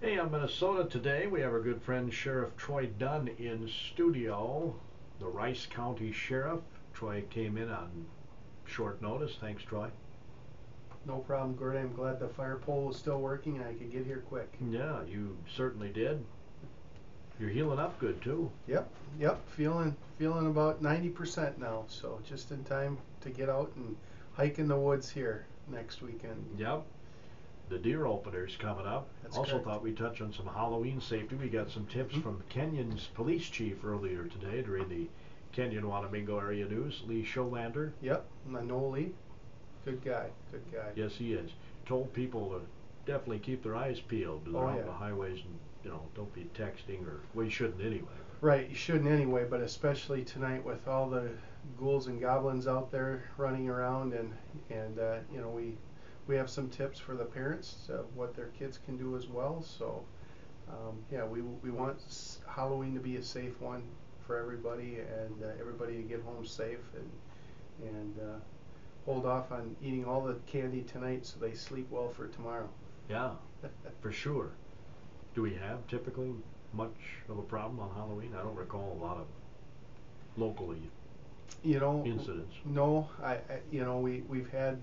Hey, on Minnesota today, we have our good friend Sheriff Troy Dunn in studio, the Rice County Sheriff. Troy came in on short notice. Thanks, Troy. No problem, Gordon. I'm glad the fire pole is still working and I could get here quick. Yeah, you certainly did. You're healing up good too. Yep. Feeling about 90% now. So just in time to get out and hike in the woods here next weekend. Yep. The deer opener's coming up. That's also correct. thought we'd touch on some Halloween safety. We got some tips from Kenyon's police chief earlier today during the Kenyon Wanamingo area news. Lee Scholander. Yep. I know Lee. Good guy. Yes, he is. Told people to definitely keep their eyes peeled. They're out on the highways and don't be texting, or well, you shouldn't anyway. Right, you shouldn't anyway, but especially tonight with all the ghouls and goblins out there running around, and we have some tips for the parents of what their kids can do as well. So yeah, we want Halloween to be a safe one for everybody, and everybody to get home safe, and hold off on eating all the candy tonight so they sleep well for tomorrow. Yeah, for sure. Do we have typically much of a problem on Halloween? I don't recall a lot of locally incidents. No, we've had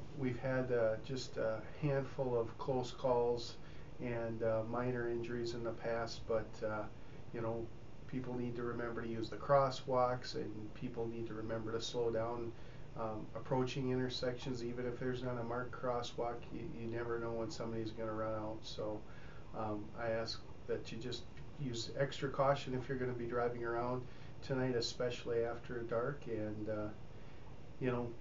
just a handful of close calls and minor injuries in the past, but people need to remember to use the crosswalks, and people need to remember to slow down approaching intersections. Even if there's not a marked crosswalk, you never know when somebody's going to run out. So I ask that you just use extra caution if you're going to be driving around tonight, especially after dark, and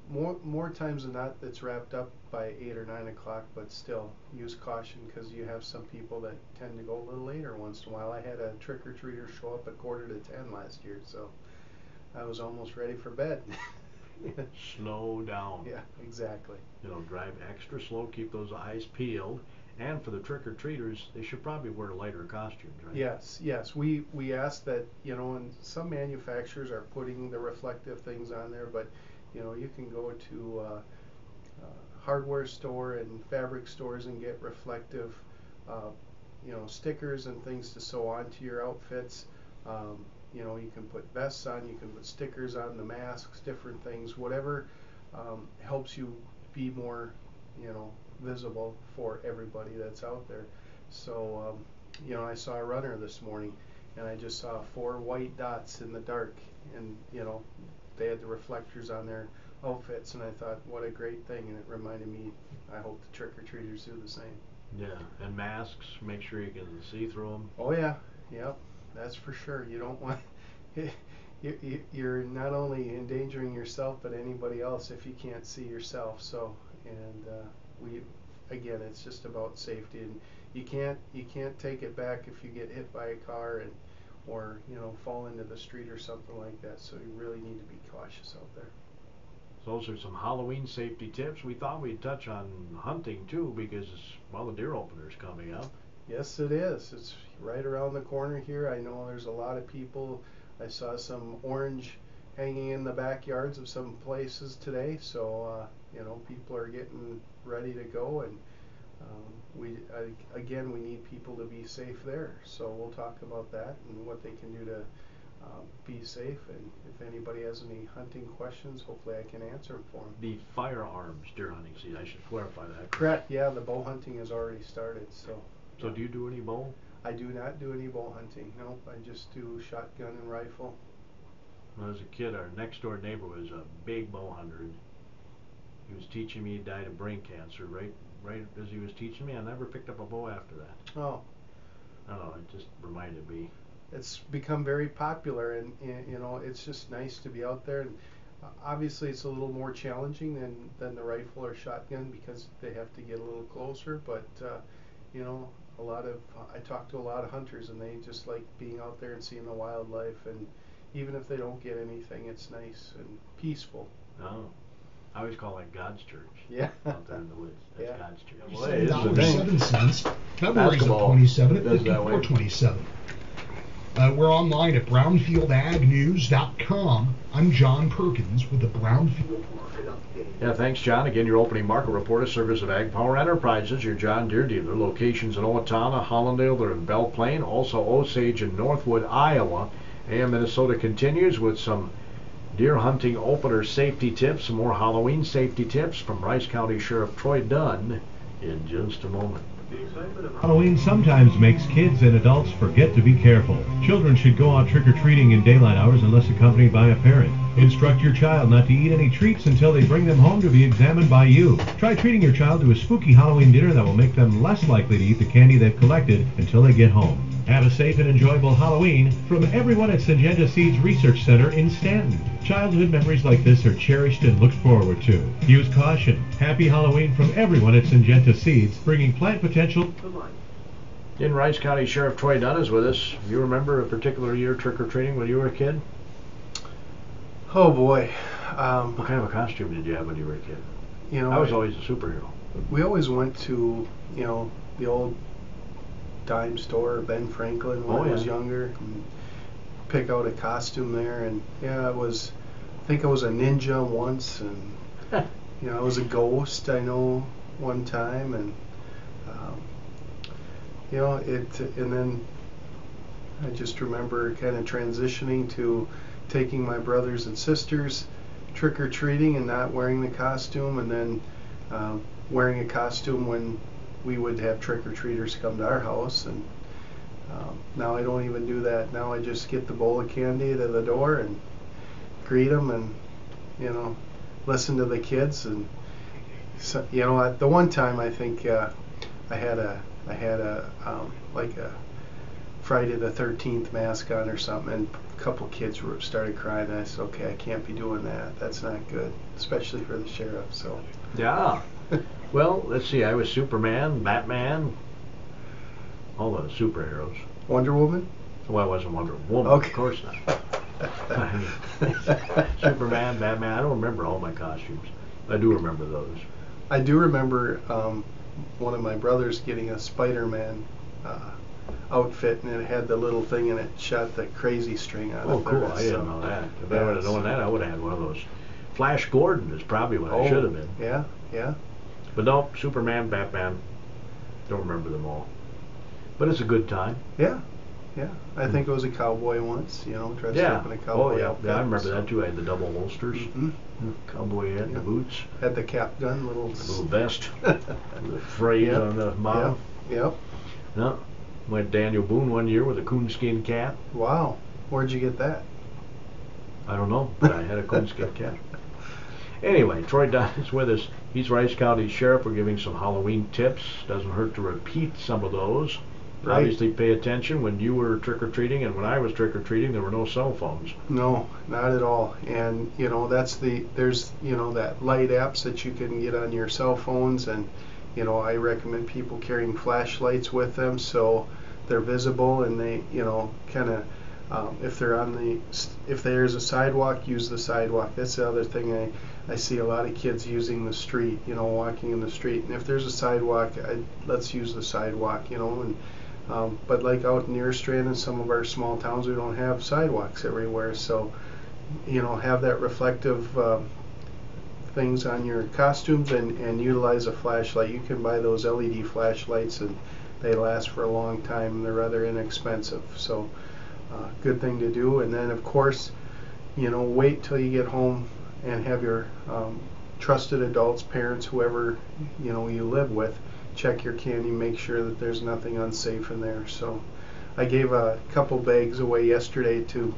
more times than not it's wrapped up by 8 or 9 o'clock, but still use caution, because you have some people that tend to go a little later once in a while. I had a trick-or-treater show up at 9:45 last year, so I was almost ready for bed. Slow down. Yeah, exactly. Drive extra slow, keep those eyes peeled. And for the trick-or-treaters, they should probably wear lighter costumes, right? Yes. We ask that, and some manufacturers are putting the reflective things on there, but you can go to hardware store and fabric stores and get reflective stickers and things to sew onto your outfits. You can put vests on, you can put stickers on the masks, different things, whatever helps you be more visible for everybody that's out there. So I saw a runner this morning, and I just saw 4 white dots in the dark, and they had the reflectors on their outfits, and I thought, what a great thing, and it reminded me, I hope the trick-or-treaters do the same. Yeah, and masks, make sure you can see through them. Oh yeah, that's for sure. You don't want you're not only endangering yourself but anybody else if you can't see yourself. So, and again, it's just about safety, and you can't take it back if you get hit by a car or fall into the street or something like that. So you really need to be cautious out there. So those are some Halloween safety tips. We thought we'd touch on hunting too, because the deer opener's coming up. Yes, it is. It's right around the corner here. I know there's a lot of people. I saw some orange hanging in the backyards of some places today, so people are getting ready to go, and again, we need people to be safe there. So we'll talk about that and what they can do to be safe, and if anybody has any hunting questions, hopefully I can answer them for them. The firearms deer hunting season, I should clarify that. Correct, yeah, the bow hunting has already started. So do you do any bow? I do not do any bow hunting. Nope, I just do shotgun and rifle. When I was a kid, our next door neighbor was a big bow hunter. He was teaching me. He died of brain cancer right as he was teaching me. I never picked up a bow after that. Oh. I don't know, it just reminded me. It's become very popular, and it's just nice to be out there. And obviously it's a little more challenging than the rifle or shotgun, because they have to get a little closer, but I talk to a lot of hunters, and they just like being out there and seeing the wildlife, and even if they don't get anything, it's nice and peaceful. Oh, I always call that God's church. Yeah. Out there in the woods. That's God's church. Well, $7.07. February's the 27th, 54.27. We're online at brownfieldagnews.com. I'm John Perkins with the Brownfield Market Update. Yeah, thanks, John. Again, your opening market report is service of Ag Power Enterprises, your John Deere dealer. Locations in Owatonna, Hollandale, they're in Belle Plaine, also Osage and Northwood, Iowa. AM Minnesota continues with some deer hunting opener safety tips, some more Halloween safety tips from Rice County Sheriff Troy Dunn in just a moment. Halloween sometimes makes kids and adults forget to be careful. Children should go out trick-or-treating in daylight hours unless accompanied by a parent. Instruct your child not to eat any treats until they bring them home to be examined by you. Try treating your child to a spooky Halloween dinner that will make them less likely to eat the candy they've collected until they get home. Have a safe and enjoyable Halloween from everyone at Syngenta Seeds Research Center in Stanton. Childhood memories like this are cherished and looked forward to. Use caution. Happy Halloween from everyone at Syngenta Seeds, bringing plant potential to life. In Rice County, Sheriff Troy Dunn is with us. You remember a particular year trick-or-treating when you were a kid? Oh boy. What kind of a costume did you have when you were a kid? You know, I was always a superhero. we always went to, you know, the old dime store, Ben Franklin, when I was younger, and pick out a costume there. And yeah, I think I was a ninja once, and you know, I was a ghost, I know, one time, and you know, and then I just remember kind of transitioning to taking my brothers and sisters trick-or-treating and not wearing the costume, and then wearing a costume when we would have trick-or-treaters come to our house. And now I don't even do that. Now I just get the bowl of candy to the door and greet them, and you know, listen to the kids. And so, you know, at the one time I think I had a like a Friday the 13th mask on or something, and a couple kids started crying, and I said, okay, I can't be doing that. That's not good, especially for the sheriff. So Yeah. Well, let's see. I was Superman, Batman, all the superheroes. Wonder Woman? Well, I wasn't Wonder Woman, Okay. of course not. Superman, Batman. I don't remember all my costumes. I do remember those. I do remember one of my brothers getting a Spider-Man outfit, and it had the little thing, and it shot the crazy string out Oh, of cool. there. I didn't know that. If I would have known that, I would have had one of those. Flash Gordon is probably what I should have been. Yeah, yeah. But no, Superman, Batman. Don't remember them all. But it's a good time. Yeah, yeah. I think it was a cowboy once, you know, dressed up in a cowboy Oh, yeah. outfit. Yeah, I remember that too. I had the double holsters, cowboy hat, and the boots, Had the cap gun, little vest, the phrase on the bottom. Yep. No, went Daniel Boone one year with a coonskin cap. Wow. Where'd you get that? I don't know, but I had a coonskin cap. Anyway, Troy Dunn is with us. He's Rice County Sheriff. We're giving some Halloween tips. Doesn't hurt to repeat some of those. Right. Obviously, pay attention when you were trick-or-treating, and when I was trick-or-treating, there were no cell phones. No, not at all. And you know, there's you know, that light apps that you can get on your cell phones, and you know, I recommend people carrying flashlights with them so they're visible, and they, you know, kind of if there's a sidewalk, use the sidewalk. That's the other thing I see a lot of kids using the street, you know, walking in the street. And if there's a sidewalk, let's use the sidewalk, you know. And but like out near Strand and some of our small towns, we don't have sidewalks everywhere. So, you know, have that reflective things on your costumes, and utilize a flashlight. You can buy those LED flashlights, and they last for a long time, and they're rather inexpensive. So good thing to do. And then of course, you know, wait till you get home and have your trusted adults, parents, whoever, you know, you live with, check your candy, make sure that there's nothing unsafe in there. So I gave a couple bags away yesterday to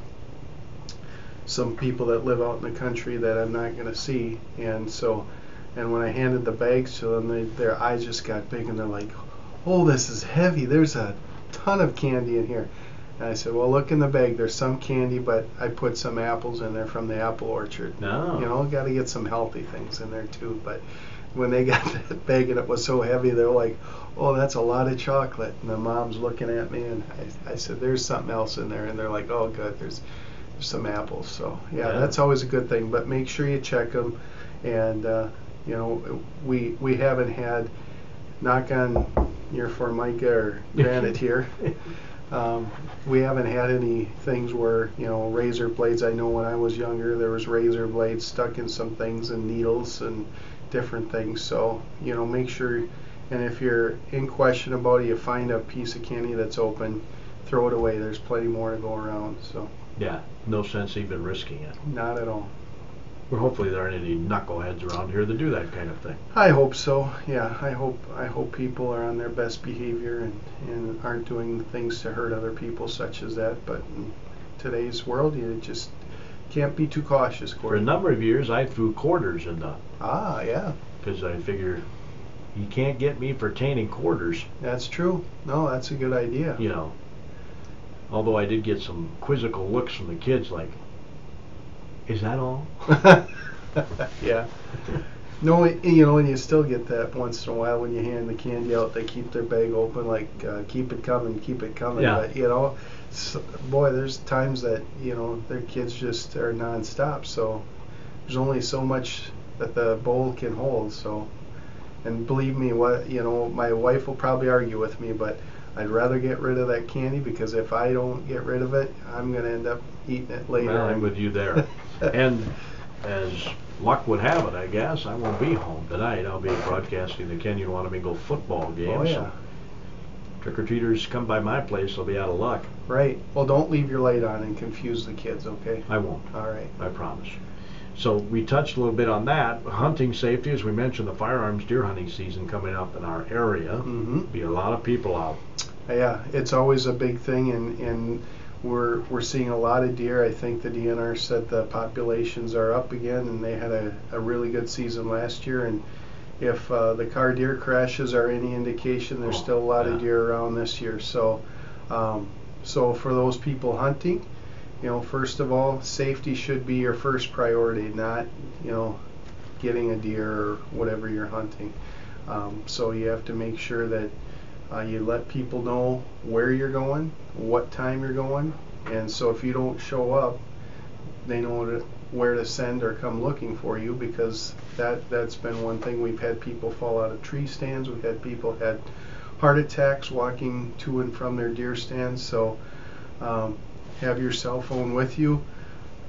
some people that live out in the country that I'm not going to see, and when I handed the bags to them, their eyes just got big, and they're like, oh, this is heavy, there's a ton of candy in here. And I said, well, look in the bag, there's some candy, but I put some apples in there from the apple orchard. No. You know, got to get some healthy things in there too. But when they got that bag and it was so heavy, they're like, oh, that's a lot of chocolate. And the mom's looking at me, and I said, there's something else in there. And they're like, oh, good, there's some apples. So yeah, that's always a good thing. But make sure you check them. And you know, we haven't had, knock on your Formica or granite here, We haven't had any things where, you know, razor blades. I know when I was younger there was razor blades stuck in some things and needles and different things. So, you know, make sure, and if you're in question about it, you find a piece of candy that's open, throw it away. There's plenty more to go around. So Yeah, no sense even risking it. not at all. Well, hopefully there aren't any knuckleheads around here that do that kind of thing. I hope so. Yeah, I hope people are on their best behavior and aren't doing things to hurt other people such as that. But in today's world, you just can't be too cautious, For a Corey. number of years, I threw quarters in the, Yeah, because I figure you can't get me for tainting quarters, that's true. No, that's a good idea. you know. Although I did get some quizzical looks from the kids like, is that all? Yeah. No, you know, and you still get that once in a while when you hand the candy out. They keep their bag open, like keep it coming, keep it coming. Yeah. But you know, boy, there's times that, you know, their kids just are nonstop. So there's only so much that the bowl can hold. So, and believe me, what, you know, my wife will probably argue with me, but I'd rather get rid of that candy, because if I don't get rid of it, I'm going to end up eating it later. Well, I'm with you there. And as luck would have it, I guess, I won't be home tonight. I'll be broadcasting the Kenyon Wanamingo football game. Oh, yeah. So trick-or-treaters come by my place, they'll be out of luck. Right. Well, don't leave your light on and confuse the kids, okay? I won't. All right. I promise. So we touched a little bit on that. Hunting safety, as we mentioned, the firearms deer hunting season coming up in our area. Mm-hmm. Be a lot of people out. Yeah, it's always a big thing, and we're seeing a lot of deer. I think the DNR said the populations are up again, and they had a really good season last year. And if the car deer crashes are any indication, there's still a lot of deer around this year. So, so for those people hunting, you know, first of all, safety should be your first priority, not, you know, getting a deer or whatever you're hunting. So you have to make sure that you let people know where you're going, what time you're going, and so if you don't show up, they know where to send or come looking for you, because that's been one thing. We've had people fall out of tree stands. We've had people had heart attacks walking to and from their deer stands. So have your cell phone with you,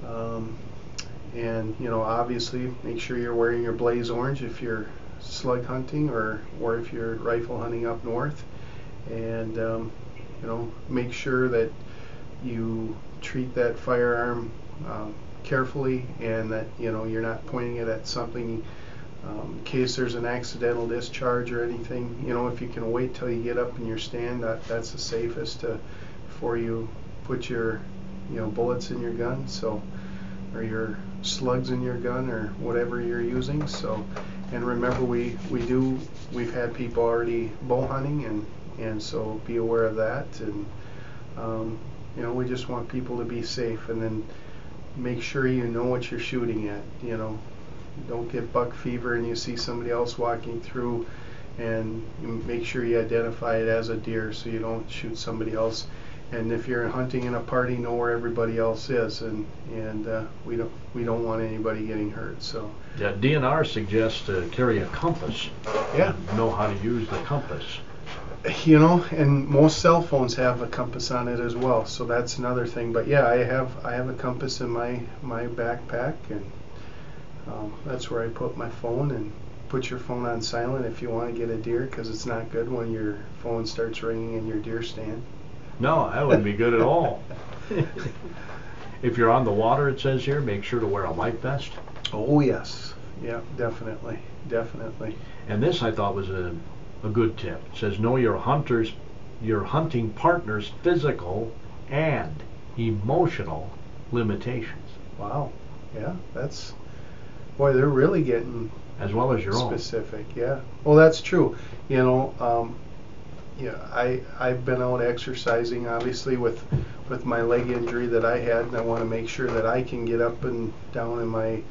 and, you know, obviously make sure you're wearing your blaze orange if you're slug hunting or if you're rifle hunting up north. And you know, make sure that you treat that firearm carefully, and that, you know, you're not pointing it at something in case there's an accidental discharge or anything. You know, if you can wait till you get up in your stand, that's the safest before you put your, you know, bullets in your gun, so, or your slugs in your gun, or whatever you're using. So, and remember, we've had people already bow hunting, and so be aware of that. And you know, we just want people to be safe, and then make sure you know what you're shooting at. You know, don't get buck fever and you see somebody else walking through, and make sure you identify it as a deer so you don't shoot somebody else. And if you're hunting in a party, know where everybody else is, and we don't want anybody getting hurt. So Yeah, DNR suggests to carry a compass. yeah, Know how to use the compass. you know, and most cell phones have a compass on it as well, so that's another thing. But yeah, I have a compass in my backpack, and that's where I put my phone. And put your phone on silent if you want to get a deer, because it's not good when your phone starts ringing in your deer stand. No, that wouldn't be good at all. If you're on the water, it says here, make sure to wear a life vest. Oh yes, yeah, definitely. And this I thought was a good tip. It says know your hunting partner's physical and emotional limitations. Wow, yeah, that's, boy, they're really getting As well as your own. specific. Yeah, well, that's true. You know, yeah, I've been out exercising, obviously, with my leg injury that I had, and I want to make sure that I can get up and down in my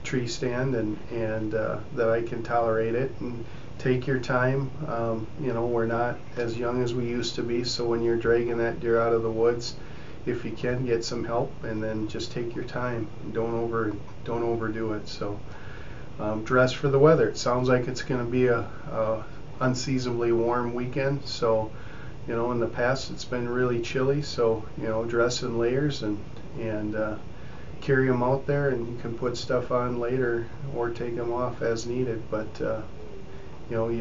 tree stand, and that I can tolerate it. And take your time. You know, we're not as young as we used to be, so when you're dragging that deer out of the woods, if you can, get some help, and then just take your time. Don't overdo it. So dress for the weather. It sounds like it's going to be a unseasonably warm weekend, so you know, in the past it's been really chilly, so, you know, dress in layers and carry them out there, and you can put stuff on later or take them off as needed. But you know, we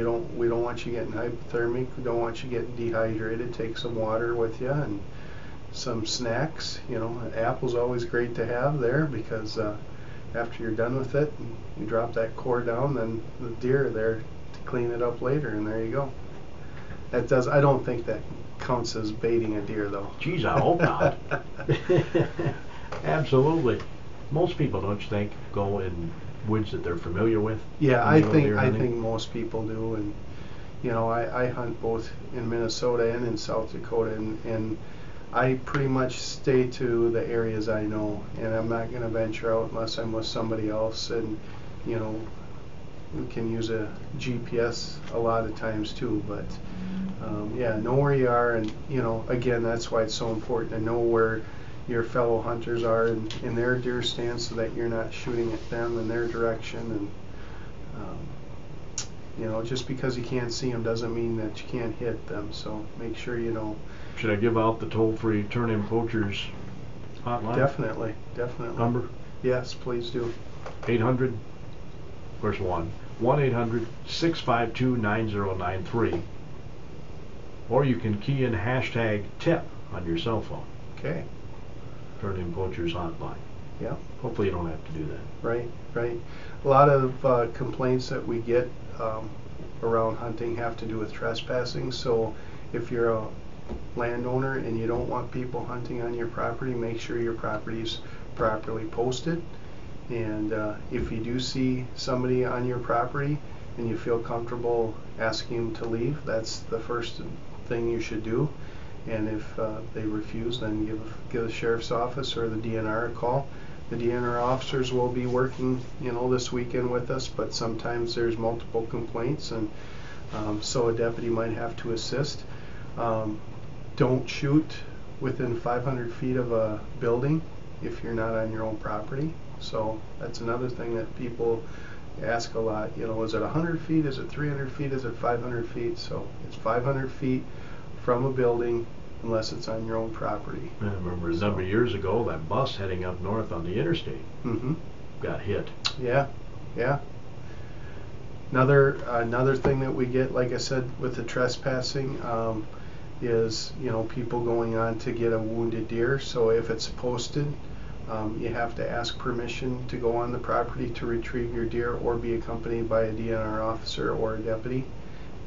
don't want you getting hypothermic. We don't want you getting dehydrated. Take some water with you and some snacks. You know, an apple's always great to have there, because after you're done with it, you drop that core down, then the deer are there to clean it up later, and there you go. That does. I don't think that counts as baiting a deer, though. Geez, I hope not. Absolutely. Most people, don't you think, go in woods that they're familiar with? Yeah, I think most people do. And you know, I hunt both in Minnesota and in South Dakota, and I pretty much stay to the areas I know, and I'm not going to venture out unless I'm with somebody else. And you know, we can use a GPS a lot of times too, but yeah, know where you are. And you know, again, that's why it's so important to know where your fellow hunters are in their deer stand, so that you're not shooting at them in their direction. And you know, just because you can't see them doesn't mean that you can't hit them, so make sure you know. Should I give out the toll-free Turn-In Poachers hotline? Definitely. Number? Yes, please do. 800, of course, 1-800-652-9093. Or you can key in hashtag TIP on your cell phone. Okay. Turn-In Poachers hotline. Yeah. Hopefully you don't have to do that. Right. A lot of complaints that we get around hunting have to do with trespassing. So if you're a landowner and you don't want people hunting on your property, make sure your property's properly posted. And if you do see somebody on your property and you feel comfortable asking them to leave, that's the first thing you should do. And if they refuse, then give the sheriff's office or the DNR a call. The DNR officers will be working, you know, this weekend with us, but sometimes there's multiple complaints, and so a deputy might have to assist. Don't shoot within 500 feet of a building if you're not on your own property. So that's another thing that people ask a lot. You know, is it 100 feet? Is it 300 feet? Is it 500 feet? So it's 500 feet from a building unless it's on your own property. I remember a number of years ago, that bus heading up north on the interstate got hit. Yeah. Another thing that we get, like I said, with the trespassing, is, you know, people going on to get a wounded deer. So if it's posted, you have to ask permission to go on the property to retrieve your deer, or be accompanied by a DNR officer or a deputy,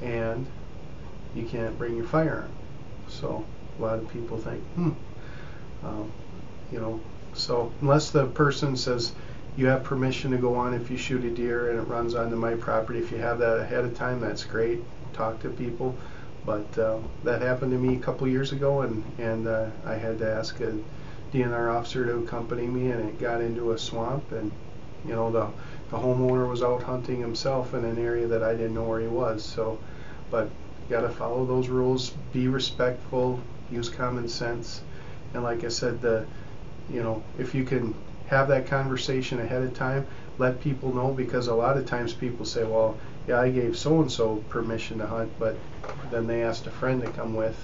and you can't bring your firearm. So a lot of people think, you know, so unless the person says you have permission to go on if you shoot a deer and it runs onto my property, if you have that ahead of time, that's great. Talk to people. But that happened to me a couple years ago, and I had to ask a DNR officer to accompany me, and it got into a swamp, and you know, the homeowner was out hunting himself in an area that I didn't know where he was. So, but you got to follow those rules, be respectful, use common sense, and like I said, you know, if you can have that conversation ahead of time, let people know, because a lot of times people say, well, yeah, I gave so and so permission to hunt, but then they asked a friend to come with,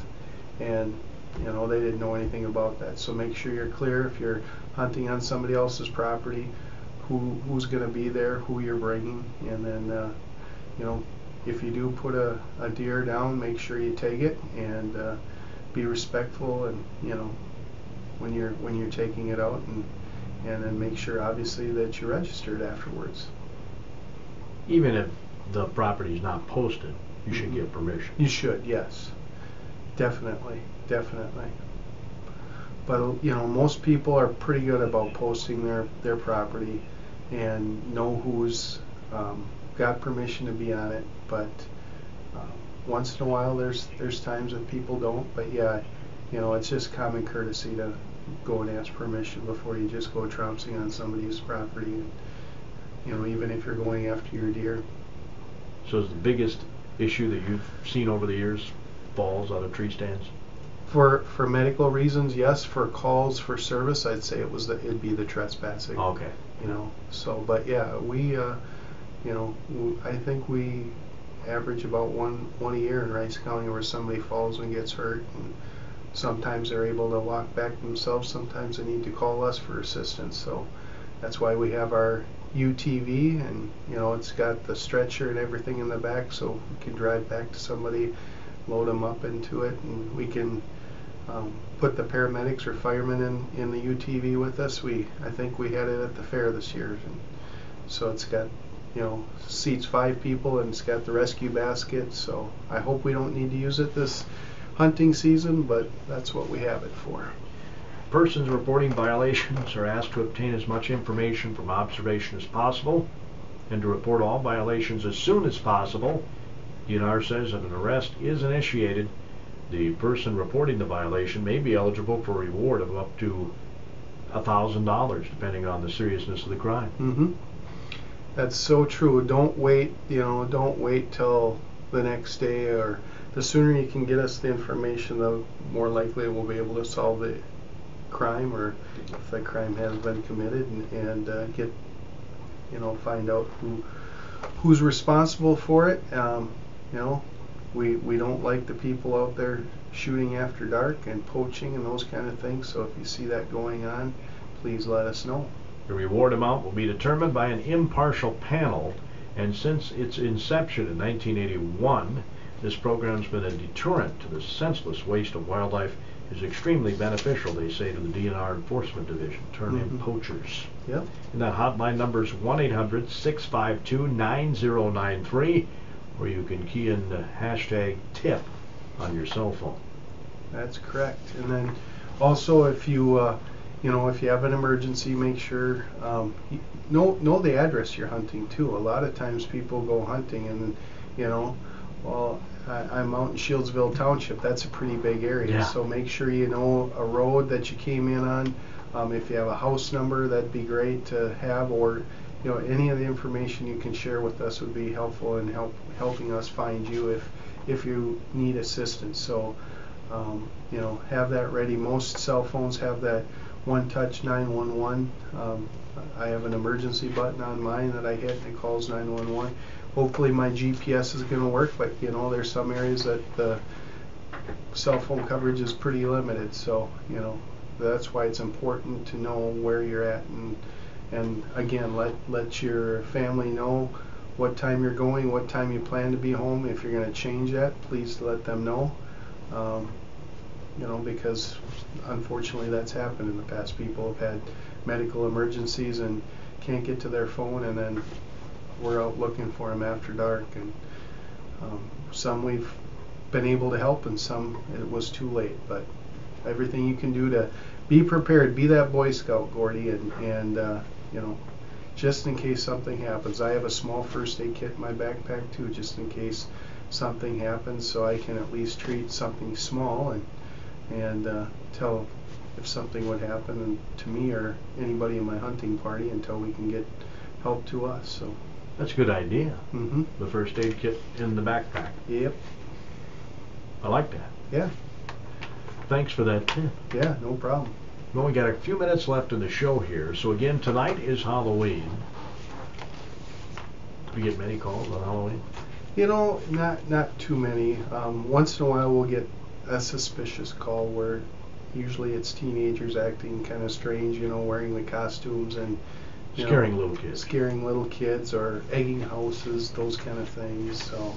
and you know, they didn't know anything about that. So make sure you're clear if you're hunting on somebody else's property, who's going to be there, who you're bringing, and then you know, if you do put a deer down, make sure you take it, and be respectful, and you know, when you're taking it out, and then make sure obviously that you're registered afterwards. Even if the property is not posted, you should get permission. You should, yes, definitely. But you know, most people are pretty good about posting their property and know who's got permission to be on it. But once in a while, there's times that people don't. But yeah, you know, it's just common courtesy to go and ask permission before you just go trouncing on somebody's property. And, you know, even if you're going after your deer. So is the biggest issue that you've seen over the years falls out of tree stands? For medical reasons, yes. For calls for service, I'd say it'd be the trespassing. Okay. You know, so, but yeah, we you know, I think we average about one a year in Rice County where somebody falls and gets hurt, and sometimes they're able to walk back themselves, sometimes they need to call us for assistance. So that's why we have our UTV, and you know, it's got the stretcher and everything in the back, so we can drive back to somebody, load them up into it, and we can put the paramedics or firemen in the UTV with us. I think we had it at the fair this year, and so it's got, you know, seats 5 people, and it's got the rescue basket. So I hope we don't need to use it this hunting season, but that's what we have it for. Persons reporting violations are asked to obtain as much information from observation as possible and to report all violations as soon as possible. DNR says if an arrest is initiated, the person reporting the violation may be eligible for a reward of up to $1,000 depending on the seriousness of the crime. Mm-hmm. That's so true. Don't wait, you know, don't wait till the next day, or the sooner you can get us the information, the more likely we'll be able to solve the crime, or if the crime has been committed, and get, you know, find out who's responsible for it. You know, we don't like the people out there shooting after dark and poaching and those kind of things, so if you see that going on, please let us know. The reward amount will be determined by an impartial panel, and since its inception in 1981, this program's been a deterrent to the senseless waste of wildlife. Is extremely beneficial, they say, to the DNR Enforcement Division. Turn in poachers. Yep. And that hotline number is 1-800-652-9093, or you can key in the hashtag TIP on your cell phone. That's correct. And then also, if you you know, if you have an emergency, make sure you know the address you're hunting too. A lot of times people go hunting and, you know, well, I'm out in Shieldsville Township. That's a pretty big area. Yeah. So make sure you know a road that you came in on. If you have a house number, that'd be great to have, or you know, any of the information you can share with us would be helpful in helping us find you if you need assistance. So you know, have that ready. Most cell phones have that one-touch 911. I have an emergency button on mine that I hit and it calls 911. Hopefully my GPS is going to work, but you know, there's some areas that the cell phone coverage is pretty limited, so you know, that's why it's important to know where you're at, and again, let your family know what time you're going, what time you plan to be home. If you're going to change that, please let them know. You know, because unfortunately that's happened in the past. People have had medical emergencies and can't get to their phone, and then we're out looking for them after dark, and some we've been able to help, and some it was too late. But everything you can do to be prepared, be that Boy Scout, Gordy, and you know, just in case something happens. I have a small first aid kit in my backpack too, just in case something happens, so I can at least treat something small and tell if something would happen to me or anybody in my hunting party until we can get help to us. So that's a good idea. Mm-hmm. The first aid kit in the backpack. Yep. I like that. Yeah. Thanks for that tip. Yeah, no problem. Well, we got a few minutes left in the show here. So again, tonight is Halloween. Do we get many calls on Halloween? You know, not too many. Once in a while we'll get a suspicious call where usually it's teenagers acting kind of strange, you know, wearing the costumes and scaring little kids. Scaring little kids or egging houses, those kind of things. So,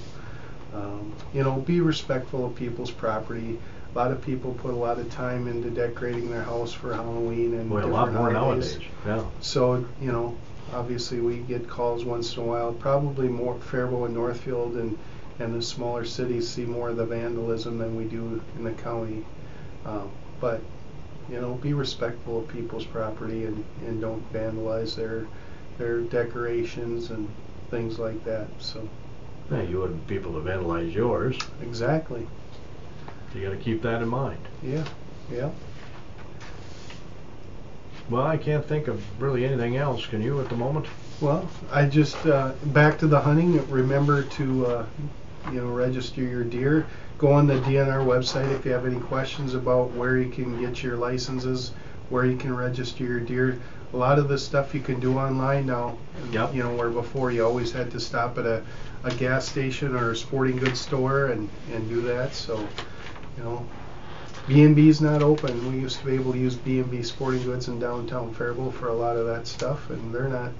you know, be respectful of people's property. A lot of people put a lot of time into decorating their house for Halloween and a lot more nowadays. Yeah. So, you know, obviously we get calls once in a while. Probably more Faribault and Northfield and the smaller cities see more of the vandalism than we do in the county. But, you know, be respectful of people's property and don't vandalize their decorations and things like that. So. Yeah, you wouldn't people to vandalize yours. Exactly. You got to keep that in mind. Yeah. Yeah. Well, I can't think of really anything else. Can you at the moment? Well, I just back to the hunting. Remember to you know, register your deer. Go on the DNR website if you have any questions about where you can get your licenses, where you can register your deer. A a lot of this stuff you can do online now. Yep. You know, where before you always had to stop at a gas station or a sporting goods store and do that. So, you know, B&B's not open. We used to be able to use B&B Sporting Goods in downtown Faribault for a lot of that stuff, and they're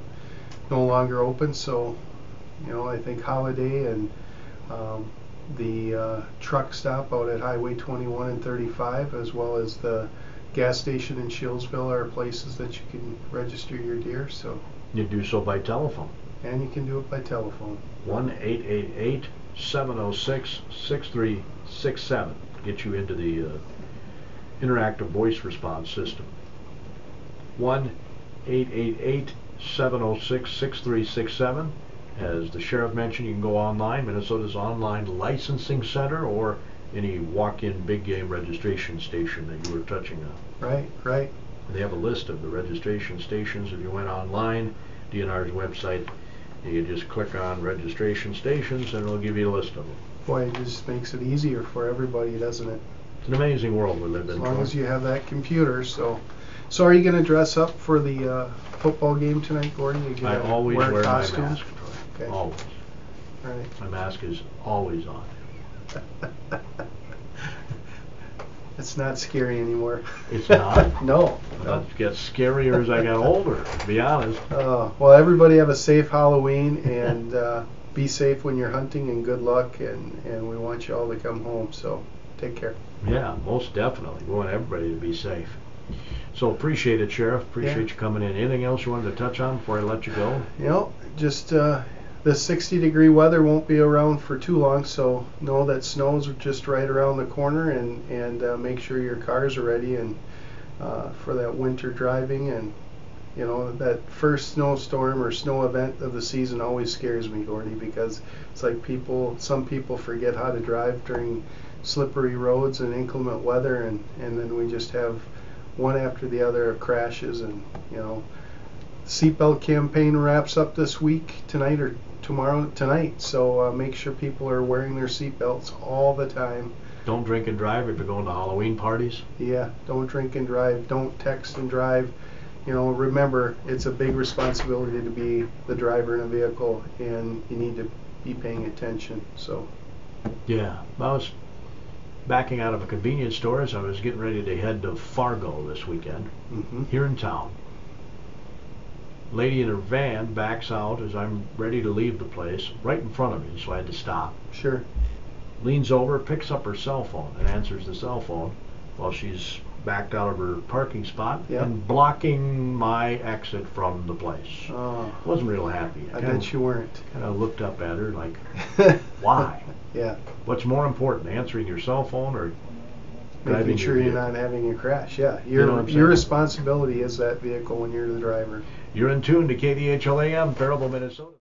no longer open. So, you know, I think Holiday and the truck stop out at Highway 21 and 35, as well as the gas station in Shillsville, are places that you can register your deer. So You do so by telephone. and you can do it by telephone. 1-888-706-6367. Get you into the interactive voice response system. 1-888-706-6367. As the sheriff mentioned, you can go online, Minnesota's online licensing center, or any walk-in big game registration station that you were touching on. Right. They have a list of the registration stations. If you went online, DNR's website, you can just click on registration stations and it'll give you a list of them. Boy, it just makes it easier for everybody, doesn't it? It's an amazing world we live in. As long as you have that computer. So are you going to dress up for the football game tonight, Gordon? You I gonna always wear costume? my mask, Troy. Okay. Always. Right. My mask is always on. It's not scary anymore. It's not? No. It gets scarier as I got older, to be honest. Well, everybody have a safe Halloween, and be safe when you're hunting, and good luck, and we want you all to come home, so take care. Yeah, most definitely. We want everybody to be safe. So appreciate it, Sheriff. Appreciate you coming in. Anything else you wanted to touch on before I let you go? You know, just the 60-degree weather won't be around for too long, so know that snow's just right around the corner, and make sure your cars are ready and for that winter driving. And you know, that first snowstorm or snow event of the season always scares me, Gordy, because it's like some people forget how to drive during slippery roads and inclement weather, and then we just have one after the other of crashes. And you know, seatbelt campaign wraps up this week tonight, or tonight, so make sure people are wearing their seatbelts all the time. Don't drink and drive if you're going to Halloween parties. Yeah, don't drink and drive, don't text and drive. You know, remember, it's a big responsibility to be the driver in a vehicle, and you need to be paying attention. So Yeah, I was backing out of a convenience store as I was getting ready to head to Fargo this weekend, here in town. Lady in her van backs out as I'm ready to leave the place, right in front of me, so I had to stop. Sure. Leans over, picks up her cell phone, and answers the cell phone while she's backed out of her parking spot and blocking my exit from the place. Wasn't real happy. I bet you weren't. Kind of looked up at her like, why? Yeah. What's more important, answering your cell phone or driving Making sure your you're vehicle? not having a crash. Yeah. You know what I'm saying? Your responsibility is that vehicle when you're the driver. You're in tune to KDHL AM, Faribault, Minnesota.